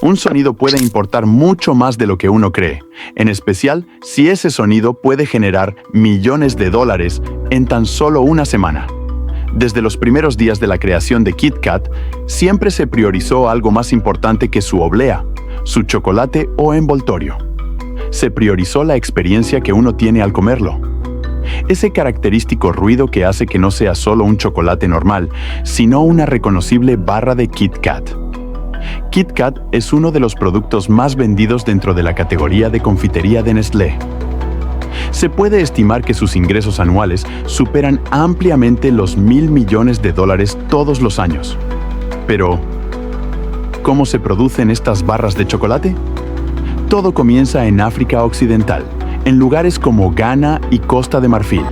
Un sonido puede importar mucho más de lo que uno cree, en especial si ese sonido puede generar millones de dólares en tan solo una semana. Desde los primeros días de la creación de Kit Kat, siempre se priorizó algo más importante que su oblea, su chocolate o envoltorio. Se priorizó la experiencia que uno tiene al comerlo. Ese característico ruido que hace que no sea solo un chocolate normal, sino una reconocible barra de Kit Kat. Kit Kat es uno de los productos más vendidos dentro de la categoría de confitería de Nestlé. Se puede estimar que sus ingresos anuales superan ampliamente los $1.000 millones todos los años. Pero, ¿cómo se producen estas barras de chocolate? Todo comienza en África Occidental, en lugares como Ghana y Costa de Marfil.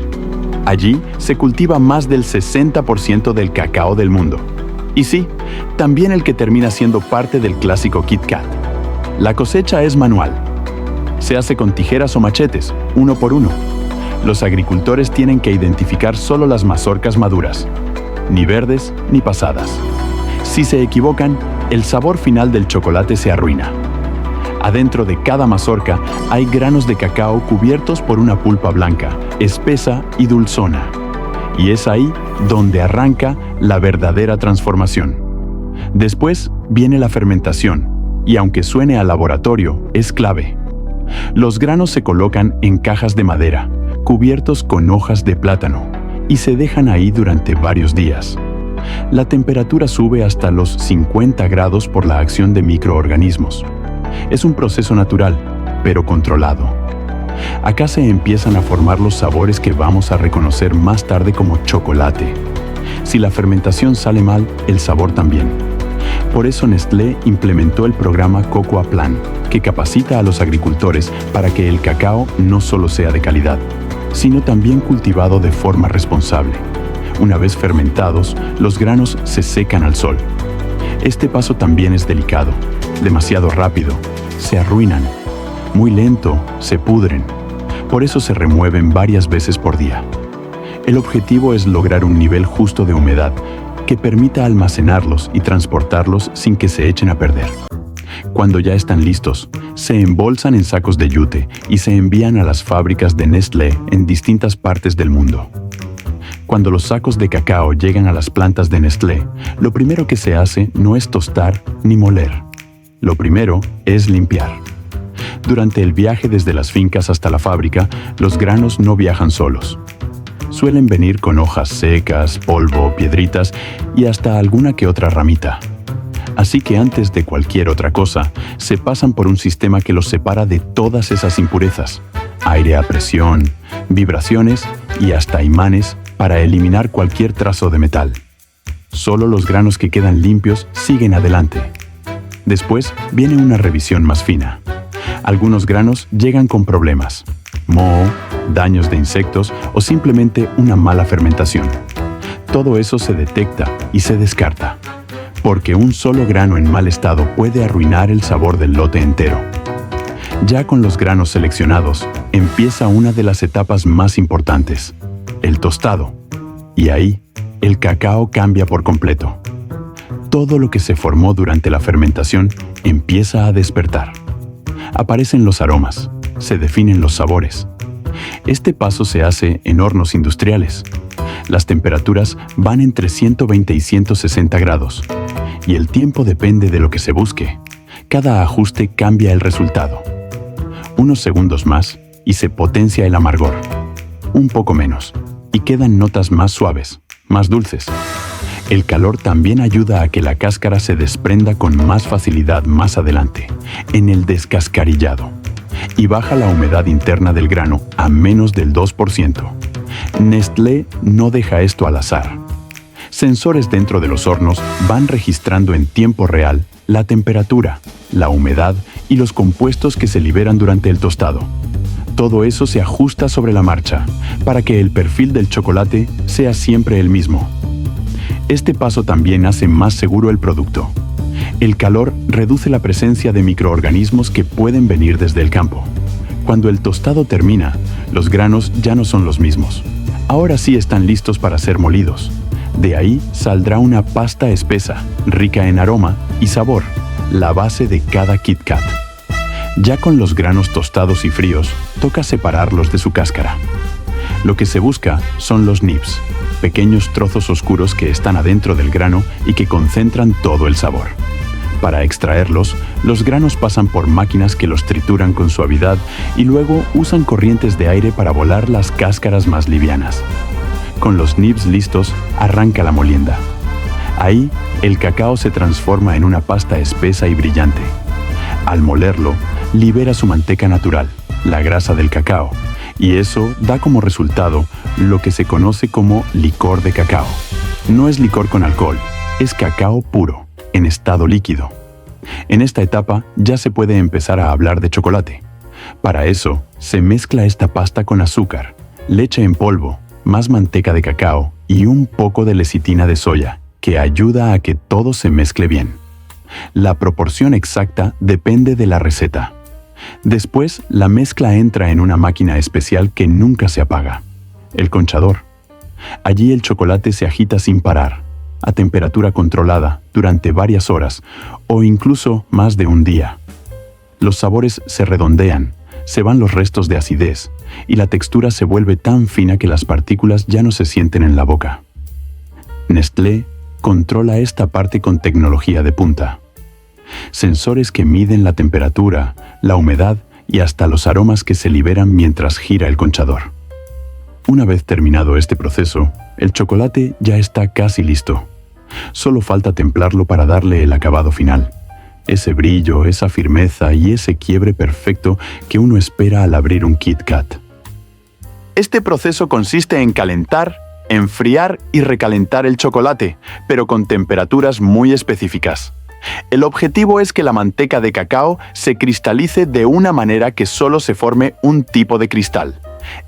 Allí se cultiva más del 60% del cacao del mundo. Y sí, también el que termina siendo parte del clásico Kit Kat. La cosecha es manual. Se hace con tijeras o machetes, uno por uno. Los agricultores tienen que identificar solo las mazorcas maduras, ni verdes ni pasadas. Si se equivocan, el sabor final del chocolate se arruina. Adentro de cada mazorca hay granos de cacao cubiertos por una pulpa blanca, espesa y dulzona. Y es ahí donde arranca la verdadera transformación. Después viene la fermentación, y aunque suene a laboratorio, es clave. Los granos se colocan en cajas de madera, cubiertos con hojas de plátano, y se dejan ahí durante varios días. La temperatura sube hasta los 50 grados por la acción de microorganismos. Es un proceso natural, pero controlado. Acá se empiezan a formar los sabores que vamos a reconocer más tarde como chocolate. Si la fermentación sale mal, el sabor también. Por eso Nestlé implementó el programa Cocoa Plan, que capacita a los agricultores para que el cacao no solo sea de calidad, sino también cultivado de forma responsable. Una vez fermentados, los granos se secan al sol. Este paso también es delicado, demasiado rápido, se arruinan. Muy lento, se pudren. Por eso se remueven varias veces por día. El objetivo es lograr un nivel justo de humedad que permita almacenarlos y transportarlos sin que se echen a perder. Cuando ya están listos, se embolsan en sacos de yute y se envían a las fábricas de Nestlé en distintas partes del mundo. Cuando los sacos de cacao llegan a las plantas de Nestlé, lo primero que se hace no es tostar ni moler. Lo primero es limpiar. Durante el viaje desde las fincas hasta la fábrica, los granos no viajan solos. Suelen venir con hojas secas, polvo, piedritas y hasta alguna que otra ramita. Así que antes de cualquier otra cosa, se pasan por un sistema que los separa de todas esas impurezas. Aire a presión, vibraciones y hasta imanes para eliminar cualquier trazo de metal. Solo los granos que quedan limpios siguen adelante. Después viene una revisión más fina. Algunos granos llegan con problemas, moho, daños de insectos o simplemente una mala fermentación. Todo eso se detecta y se descarta, porque un solo grano en mal estado puede arruinar el sabor del lote entero. Ya con los granos seleccionados, empieza una de las etapas más importantes, el tostado. Y ahí, el cacao cambia por completo. Todo lo que se formó durante la fermentación empieza a despertar. Aparecen los aromas, se definen los sabores. Este paso se hace en hornos industriales. Las temperaturas van entre 120 y 160 grados, y el tiempo depende de lo que se busque. Cada ajuste cambia el resultado. Unos segundos más y se potencia el amargor. Un poco menos, y quedan notas más suaves, más dulces. El calor también ayuda a que la cáscara se desprenda con más facilidad más adelante, en el descascarillado, y baja la humedad interna del grano a menos del 2%. Nestlé no deja esto al azar. Sensores dentro de los hornos van registrando en tiempo real la temperatura, la humedad y los compuestos que se liberan durante el tostado. Todo eso se ajusta sobre la marcha, para que el perfil del chocolate sea siempre el mismo. Este paso también hace más seguro el producto. El calor reduce la presencia de microorganismos que pueden venir desde el campo. Cuando el tostado termina, los granos ya no son los mismos. Ahora sí están listos para ser molidos. De ahí saldrá una pasta espesa, rica en aroma y sabor, la base de cada Kit Kat. Ya con los granos tostados y fríos, toca separarlos de su cáscara. Lo que se busca son los nibs, pequeños trozos oscuros que están adentro del grano y que concentran todo el sabor. Para extraerlos, los granos pasan por máquinas que los trituran con suavidad y luego usan corrientes de aire para volar las cáscaras más livianas. Con los nibs listos, arranca la molienda. Ahí, el cacao se transforma en una pasta espesa y brillante. Al molerlo, libera su manteca natural, la grasa del cacao, y eso da como resultado lo que se conoce como licor de cacao. No es licor con alcohol, es cacao puro, en estado líquido. En esta etapa ya se puede empezar a hablar de chocolate. Para eso, se mezcla esta pasta con azúcar, leche en polvo, más manteca de cacao y un poco de lecitina de soya, que ayuda a que todo se mezcle bien. La proporción exacta depende de la receta. Después, la mezcla entra en una máquina especial que nunca se apaga, el conchador. Allí el chocolate se agita sin parar, a temperatura controlada, durante varias horas o incluso más de un día. Los sabores se redondean, se van los restos de acidez y la textura se vuelve tan fina que las partículas ya no se sienten en la boca. Nestlé controla esta parte con tecnología de punta. Sensores que miden la temperatura, la humedad y hasta los aromas que se liberan mientras gira el conchador. Una vez terminado este proceso, el chocolate ya está casi listo. Solo falta templarlo para darle el acabado final. Ese brillo, esa firmeza y ese quiebre perfecto que uno espera al abrir un Kit Kat. Este proceso consiste en calentar, enfriar y recalentar el chocolate, pero con temperaturas muy específicas. El objetivo es que la manteca de cacao se cristalice de una manera que solo se forme un tipo de cristal,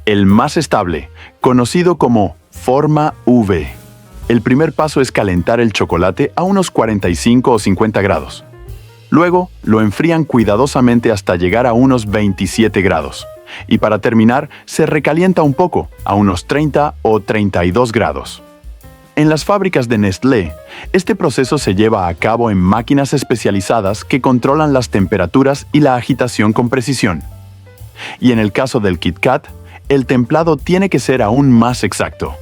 el más estable, conocido como forma V. El primer paso es calentar el chocolate a unos 45 o 50 grados. Luego, lo enfrían cuidadosamente hasta llegar a unos 27 grados. Y para terminar, se recalienta un poco, a unos 30 o 32 grados. En las fábricas de Nestlé, este proceso se lleva a cabo en máquinas especializadas que controlan las temperaturas y la agitación con precisión. Y en el caso del Kit Kat, el templado tiene que ser aún más exacto.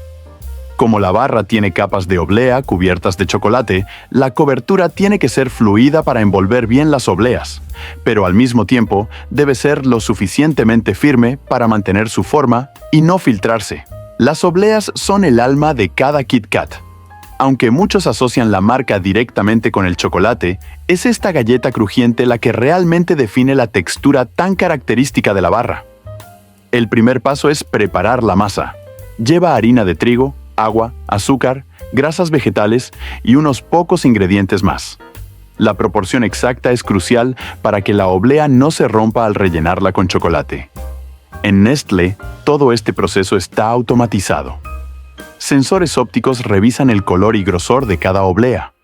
Como la barra tiene capas de oblea cubiertas de chocolate, la cobertura tiene que ser fluida para envolver bien las obleas, pero al mismo tiempo debe ser lo suficientemente firme para mantener su forma y no filtrarse. Las obleas son el alma de cada Kit Kat. Aunque muchos asocian la marca directamente con el chocolate, es esta galleta crujiente la que realmente define la textura tan característica de la barra. El primer paso es preparar la masa. Lleva harina de trigo, agua, azúcar, grasas vegetales y unos pocos ingredientes más. La proporción exacta es crucial para que la oblea no se rompa al rellenarla con chocolate. En Nestlé, todo este proceso está automatizado. Sensores ópticos revisan el color y grosor de cada oblea.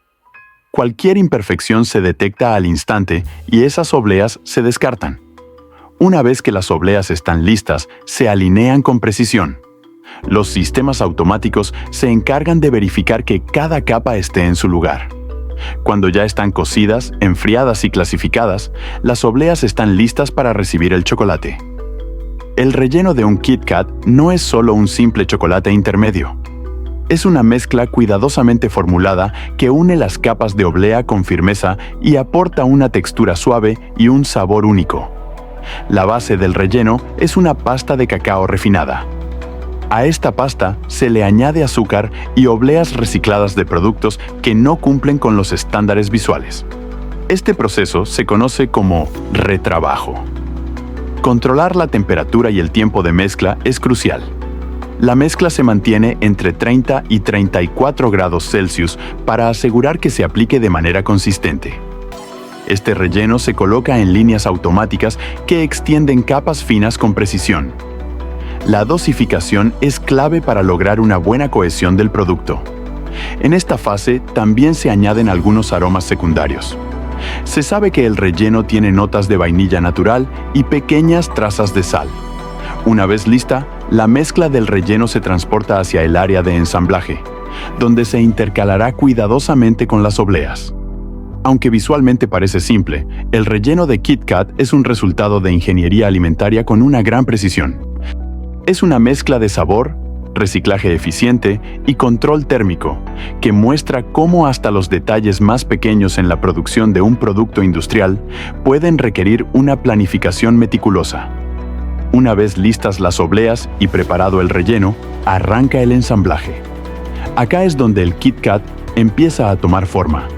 Cualquier imperfección se detecta al instante y esas obleas se descartan. Una vez que las obleas están listas, se alinean con precisión. Los sistemas automáticos se encargan de verificar que cada capa esté en su lugar. Cuando ya están cocidas, enfriadas y clasificadas, las obleas están listas para recibir el chocolate. El relleno de un Kit Kat no es solo un simple chocolate intermedio. Es una mezcla cuidadosamente formulada que une las capas de oblea con firmeza y aporta una textura suave y un sabor único. La base del relleno es una pasta de cacao refinada. A esta pasta se le añade azúcar y obleas recicladas de productos que no cumplen con los estándares visuales. Este proceso se conoce como retrabajo. Controlar la temperatura y el tiempo de mezcla es crucial. La mezcla se mantiene entre 30 y 34 grados Celsius para asegurar que se aplique de manera consistente. Este relleno se coloca en líneas automáticas que extienden capas finas con precisión. La dosificación es clave para lograr una buena cohesión del producto. En esta fase también se añaden algunos aromas secundarios. Se sabe que el relleno tiene notas de vainilla natural y pequeñas trazas de sal. Una vez lista, la mezcla del relleno se transporta hacia el área de ensamblaje, donde se intercalará cuidadosamente con las obleas. Aunque visualmente parece simple, el relleno de Kit Kat es un resultado de ingeniería alimentaria con una gran precisión. Es una mezcla de sabor, reciclaje eficiente y control térmico, que muestra cómo hasta los detalles más pequeños en la producción de un producto industrial pueden requerir una planificación meticulosa. Una vez listas las obleas y preparado el relleno, arranca el ensamblaje. Acá es donde el Kit Kat empieza a tomar forma.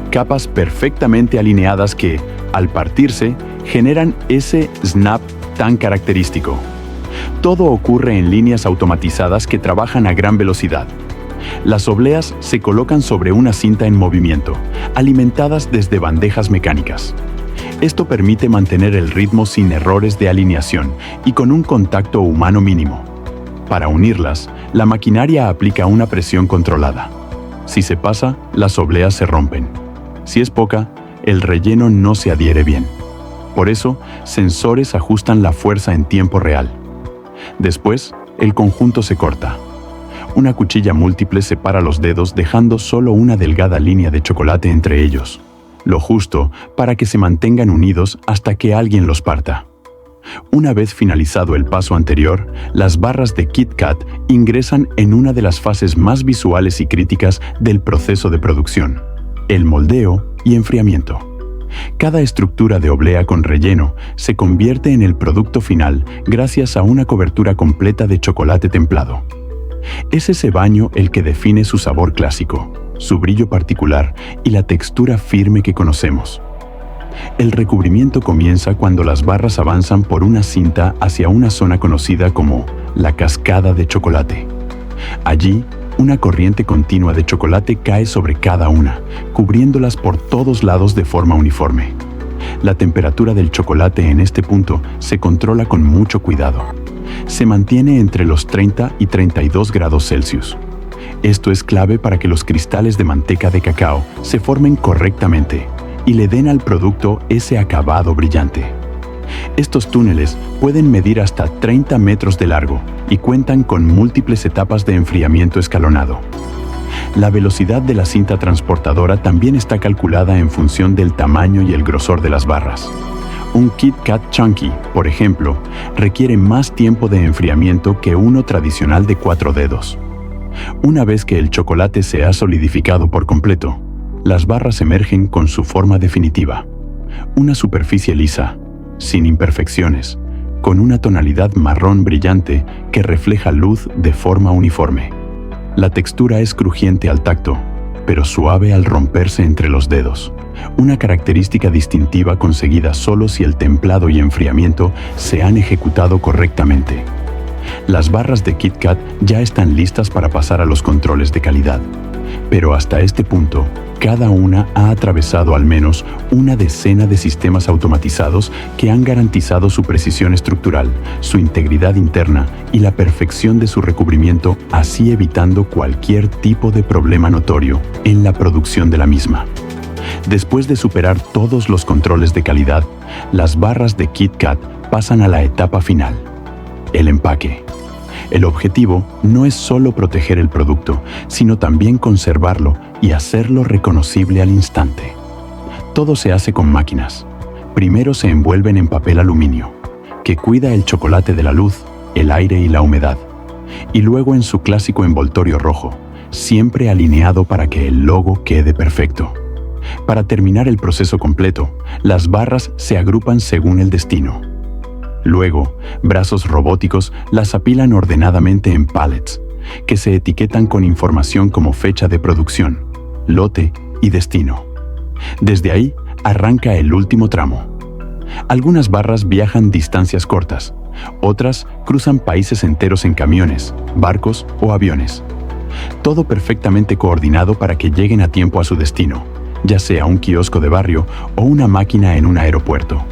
Capas perfectamente alineadas que, al partirse, generan ese snap tan característico. Todo ocurre en líneas automatizadas que trabajan a gran velocidad. Las obleas se colocan sobre una cinta en movimiento, alimentadas desde bandejas mecánicas. Esto permite mantener el ritmo sin errores de alineación y con un contacto humano mínimo. Para unirlas, la maquinaria aplica una presión controlada. Si se pasa, las obleas se rompen. Si es poca, el relleno no se adhiere bien. Por eso, sensores ajustan la fuerza en tiempo real. Después, el conjunto se corta. Una cuchilla múltiple separa los dedos dejando solo una delgada línea de chocolate entre ellos, lo justo para que se mantengan unidos hasta que alguien los parta. Una vez finalizado el paso anterior, las barras de Kit Kat ingresan en una de las fases más visuales y críticas del proceso de producción: el moldeo y enfriamiento. Cada estructura de oblea con relleno se convierte en el producto final gracias a una cobertura completa de chocolate templado. Es ese baño el que define su sabor clásico, su brillo particular y la textura firme que conocemos. El recubrimiento comienza cuando las barras avanzan por una cinta hacia una zona conocida como la cascada de chocolate. Allí, una corriente continua de chocolate cae sobre cada una, cubriéndolas por todos lados de forma uniforme. La temperatura del chocolate en este punto se controla con mucho cuidado. Se mantiene entre los 30 y 32 grados Celsius. Esto es clave para que los cristales de manteca de cacao se formen correctamente y le den al producto ese acabado brillante. Estos túneles pueden medir hasta 30 metros de largo y cuentan con múltiples etapas de enfriamiento escalonado. La velocidad de la cinta transportadora también está calculada en función del tamaño y el grosor de las barras. Un Kit Kat Chunky, por ejemplo, requiere más tiempo de enfriamiento que uno tradicional de 4 dedos. Una vez que el chocolate se ha solidificado por completo, las barras emergen con su forma definitiva. Una superficie lisa, sin imperfecciones, con una tonalidad marrón brillante que refleja luz de forma uniforme. La textura es crujiente al tacto, pero suave al romperse entre los dedos. Una característica distintiva conseguida solo si el templado y enfriamiento se han ejecutado correctamente. Las barras de Kit Kat ya están listas para pasar a los controles de calidad, pero hasta este punto, cada una ha atravesado al menos una decena de sistemas automatizados que han garantizado su precisión estructural, su integridad interna y la perfección de su recubrimiento, así evitando cualquier tipo de problema notorio en la producción de la misma. Después de superar todos los controles de calidad, las barras de Kit Kat pasan a la etapa final: el empaque. El objetivo no es solo proteger el producto, sino también conservarlo y hacerlo reconocible al instante. Todo se hace con máquinas. Primero se envuelven en papel aluminio, que cuida el chocolate de la luz, el aire y la humedad, y luego en su clásico envoltorio rojo, siempre alineado para que el logo quede perfecto. Para terminar el proceso completo, las barras se agrupan según el destino. Luego, brazos robóticos las apilan ordenadamente en pallets, que se etiquetan con información como fecha de producción, lote y destino. Desde ahí, arranca el último tramo. Algunas barras viajan distancias cortas, otras cruzan países enteros en camiones, barcos o aviones. Todo perfectamente coordinado para que lleguen a tiempo a su destino, ya sea un kiosco de barrio o una máquina en un aeropuerto.